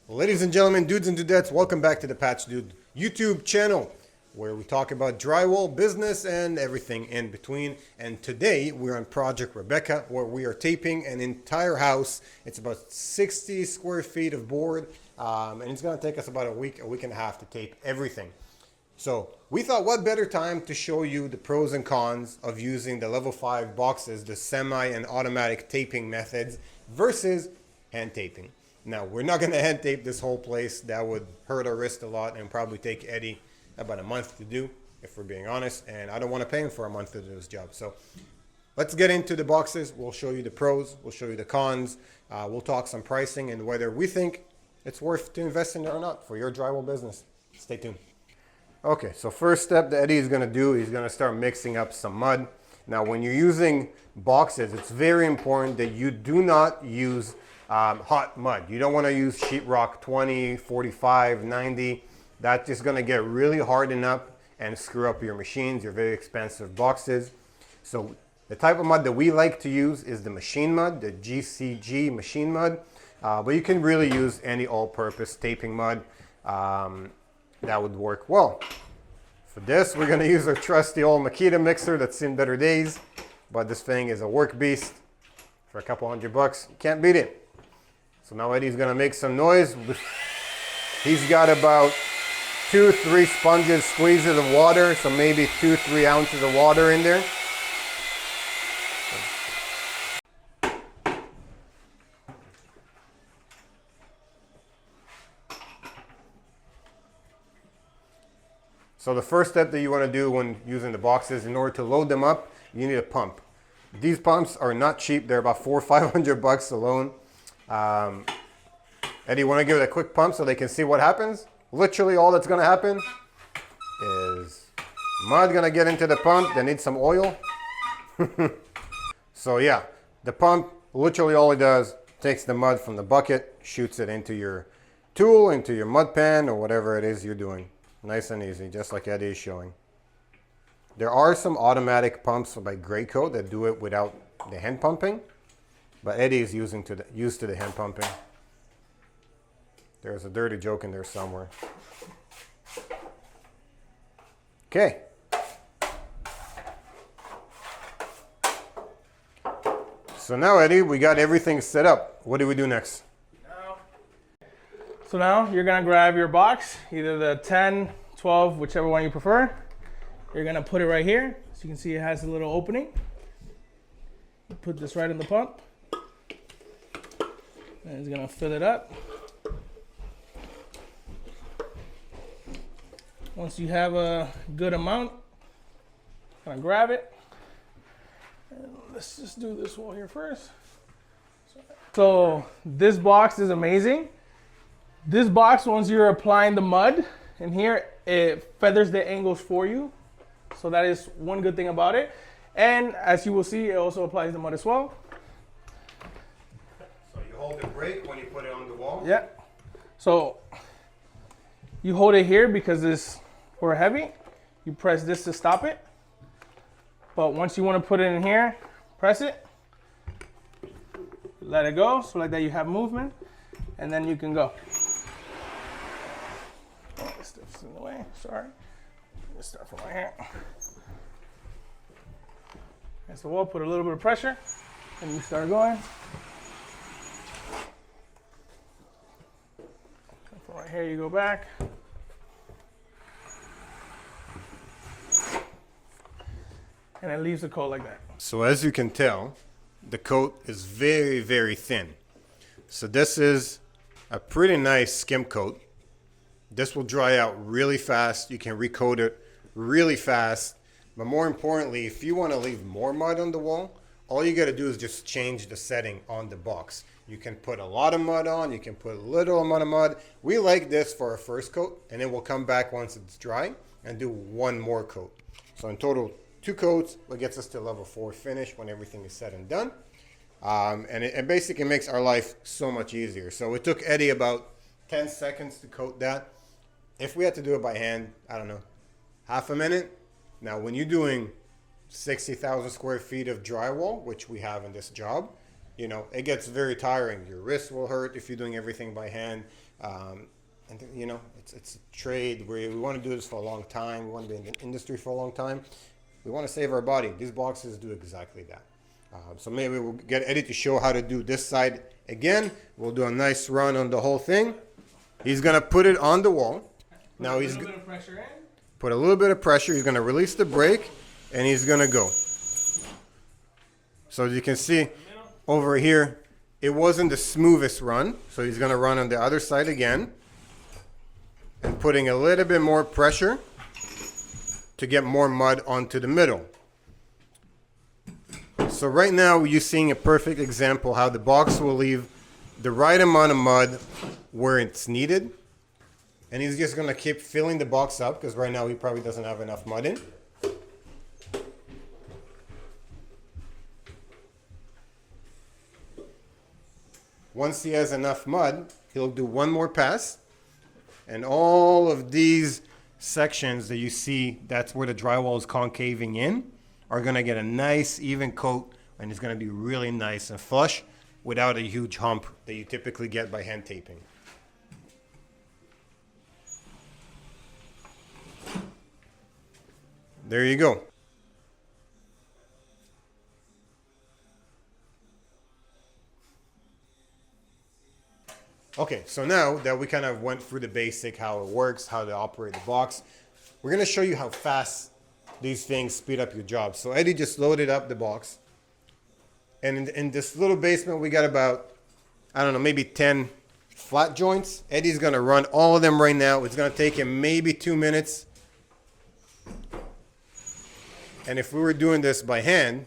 Ladies and gentlemen, dudes and dudettes, welcome back to the Patch Dude YouTube channel, where we talk about drywall, business, and everything in between. And today we're on Project Rebecca, where we are taping an entire house. It's about 60 square feet of board, and it's going to take us about a week and a half to tape everything. So we thought, what better time to show you the pros and cons of using the level 5 boxes, the semi and automatic taping methods versus hand taping. Now, we're not going to hand tape this whole place. That would hurt our wrist a lot and probably take Eddie about a month to do, if we're being honest. And I don't want to pay him for a month to do this job. So let's get into the boxes. We'll show you the pros. We'll show you the cons. We'll talk some pricing and whether we think it's worth to invest in it or not for your drywall business. Stay tuned. Okay, so first step that Eddie is going to do, he's going to start mixing up some mud. Now, when you're using boxes, it's very important that you do not use hot mud. You don't want to use sheetrock 20, 45, 90. That's just going to get really hardened up and screw up your machines, your very expensive boxes. So the type of mud that we like to use is the machine mud, the GCG machine mud. But you can really use any all-purpose taping mud. That would work well. For this, we're going to use our trusty old Makita mixer that's seen better days. But this thing is a work beast. For a couple $100, you can't beat it. So now Eddie's going to make some noise. He's got about 2-3 sponges squeezes of water, so maybe 2-3 ounces of water in there. So the first step that you want to do when using the boxes, in order to load them up, you need a pump. These pumps are not cheap. They're about $400 or $500 alone. Eddie, want to give it a quick pump so they can see what happens? Literally all that's going to happen is mud going to get into the pump. They need some oil. So yeah, the pump, literally all it does, takes the mud from the bucket, shoots it into your tool, into your mud pan, or whatever it is you're doing. Nice and easy, just like Eddie is showing. There are some automatic pumps by Graco that do it without the hand pumping, but Eddie is used to the hand pumping. There's a dirty joke in there somewhere. Okay. So now, Eddie, we got everything set up. What do we do next? So now you're gonna grab your box, either the 10, 12, whichever one you prefer. You're gonna put it right here. So you can see it has a little opening. Put this right in the pump. And it's gonna fill it up. Once you have a good amount, gonna grab it. And let's just do this wall here first. So this box is amazing. This box, once you're applying the mud in here, it feathers the angles for you. So that is one good thing about it. And as you will see, it also applies the mud as well. So you hold the brake when you put it on the wall? Yeah. So you hold it here because it's for heavy. You press this to stop it. But once you want to put it in here, press it. Let it go. So like that you have movement. And then you can go. Oh, this stuff's in the way. Sorry. Just start from right here. Against the wall, put a little bit of pressure. And you start going. From right here, you go back. And it leaves the coat like that. So as you can tell, the coat is very, very thin. So this is a pretty nice skim coat. This will dry out really fast. You can recoat it really fast. But more importantly, if you want to leave more mud on the wall, all you got to do is just change the setting on the box. You can put a lot of mud on, you can put a little amount of mud. We like this for our first coat, and then we'll come back once it's dry and do one more coat. So in total, 2 coats, what gets us to level 4 finish when everything is said and done. And it basically makes our life so much easier. So it took Eddie about 10 seconds to coat that. If we had to do it by hand, I don't know, half a minute. Now, when you're doing 60,000 square feet of drywall, which we have in this job, you know, it gets very tiring. Your wrists will hurt if you're doing everything by hand. And you know, it's a trade. We want to do this for a long time. We want to be in the industry for a long time. We want to save our body. These boxes do exactly that. So maybe we'll get Eddie to show how to do this side again. We'll do a nice run on the whole thing. He's gonna put it on the wall. Now he's bit of pressure in. put a little bit of pressure. He's gonna release the brake, and he's gonna go. So as you can see over here, it wasn't the smoothest run. So he's gonna run on the other side again, and putting a little bit more pressure to get more mud onto the middle. So right now you're seeing a perfect example how the box will leave the right amount of mud where it's needed. And he's just gonna keep filling the box up because right now he probably doesn't have enough mud in. Once he has enough mud, he'll do one more pass. And all of these sections that you see, that's where the drywall is concaving in, are gonna get a nice even coat, and it's gonna be really nice and flush without a huge hump that you typically get by hand taping. There you go. Okay, so now that we kind of went through the basic, how it works, how to operate the box, we're gonna show you how fast these things speed up your job. So Eddie just loaded up the box. And in this little basement, we got about, I don't know, maybe 10 flat joints. Eddie's gonna run all of them right now. It's gonna take him maybe 2 minutes. And if we were doing this by hand,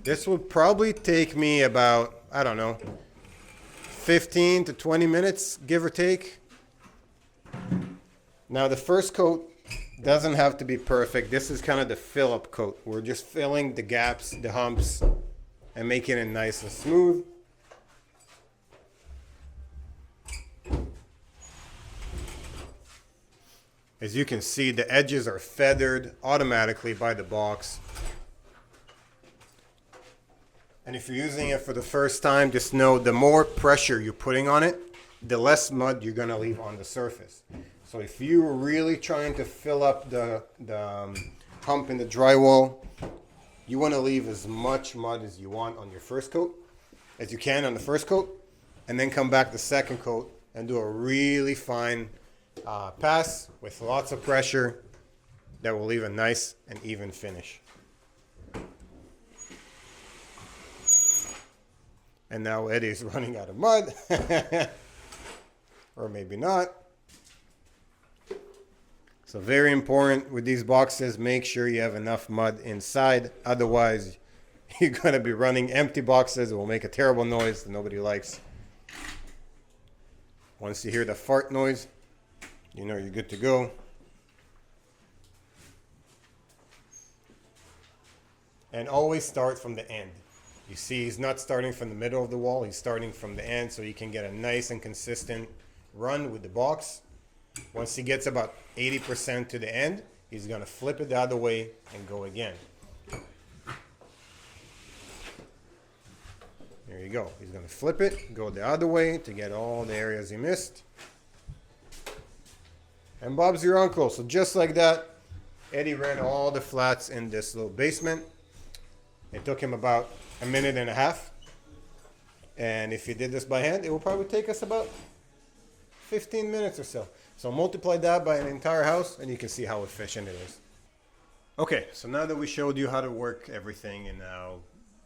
this would probably take me about, I don't know, 15 to 20 minutes, give or take. Now the first coat doesn't have to be perfect. This is kind of the fill-up coat. We're just filling the gaps, the humps, and making it nice and smooth. As you can see, the edges are feathered automatically by the box. And if you're using it for the first time, just know the more pressure you're putting on it, the less mud you're gonna leave on the surface. So if you're really trying to fill up the hump in the drywall, you wanna leave as much mud as you want on your first coat, as you can on the first coat, and then come back the second coat and do a really fine pass with lots of pressure that will leave a nice and even finish. And now Eddie's running out of mud. Or maybe not. So very important with these boxes, make sure you have enough mud inside. Otherwise, you're going to be running empty boxes. It will make a terrible noise that nobody likes. Once you hear the fart noise, you know you're good to go. And always start from the end. You see, he's not starting from the middle of the wall. He's starting from the end so you can get a nice and consistent run with the box. Once he gets about 80% to the end, he's going to flip it the other way and go again. There you go. He's going to flip it, go the other way to get all the areas he missed. And Bob's your uncle. So just like that, Eddie ran all the flats in this little basement. It took him about a minute and a half. And if you did this by hand, it will probably take us about 15 minutes or so. So multiply that by an entire house and you can see how efficient it is. Okay, so now that we showed you how to work everything and how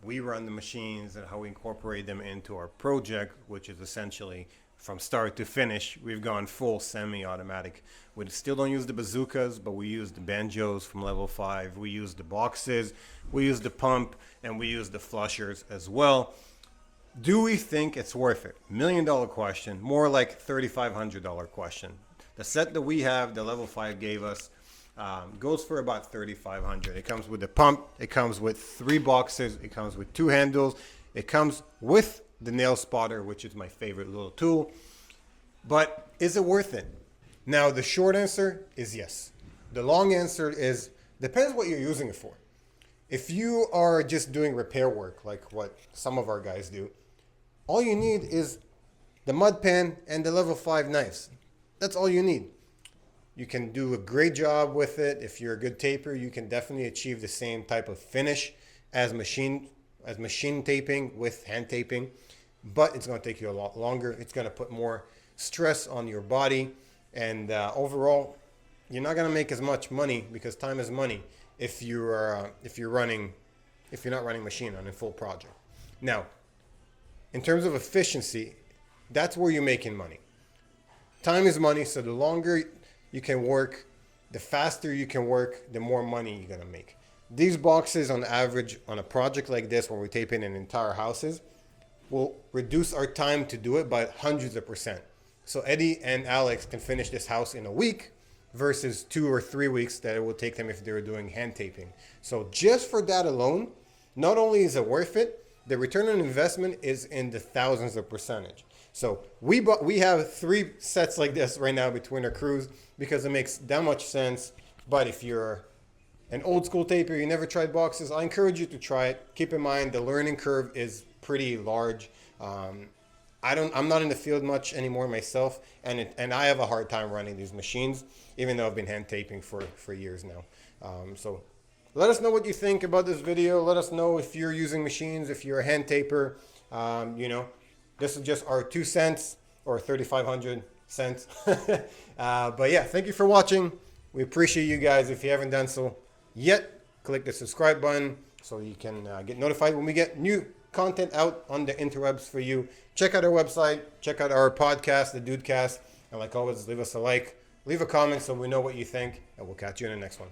we run the machines and how we incorporate them into our project, which is essentially from start to finish, we've gone full semi-automatic. We still don't use the bazookas, but we use the banjos from level 5. We use the boxes, we use the pump, and we use the flushers as well. Do we think it's worth it? $1 million question, more like $3,500 question. The set that we have, the level 5 gave us, goes for about $3,500. It comes with the pump, it comes with 3 boxes, it comes with 2 handles, it comes with the nail spotter, which is my favorite little tool. But is it worth it? Now, the short answer is yes. The long answer is depends what you're using it for. If you are just doing repair work, like what some of our guys do, all you need is the mud pan, and the level 5 knives. That's all you need. You can do a great job with it. If you're a good taper, you can definitely achieve the same type of finish as machine taping with hand taping, but it's going to take you a lot longer. It's going to put more stress on your body, and overall, you're not going to make as much money, because time is money if you're not running machine on a full project. Now, in terms of efficiency, that's where you're making money. Time is money, so the longer you can work, the faster you can work, the more money you're gonna make. These boxes, on average, on a project like this, when we tape in an entire houses, will reduce our time to do it by hundreds of percent. So Eddie and Alex can finish this house in a week versus 2 or 3 weeks that it would take them if they were doing hand taping. So just for that alone, not only is it worth it, the return on investment is in the thousands of percentage. So we have 3 sets like this right now between our crews, because it makes that much sense. But if you're an old school taper, you never tried boxes, I encourage you to try it. Keep in mind the learning curve is pretty large. I'm not in the field much anymore myself, and I have a hard time running these machines, even though I've been hand taping for years now. So let us know what you think about this video. Let us know if you're using machines, if you're a hand taper. This is just our 2 cents, or 3,500 cents. But yeah, thank you for watching. We appreciate you guys. If you haven't done so yet, click the subscribe button so you can get notified when we get new content out on the interwebs for you. Check out our website, check out our podcast, the Dudecast, and like always, leave us a like, leave a comment so we know what you think, and we'll catch you in the next one.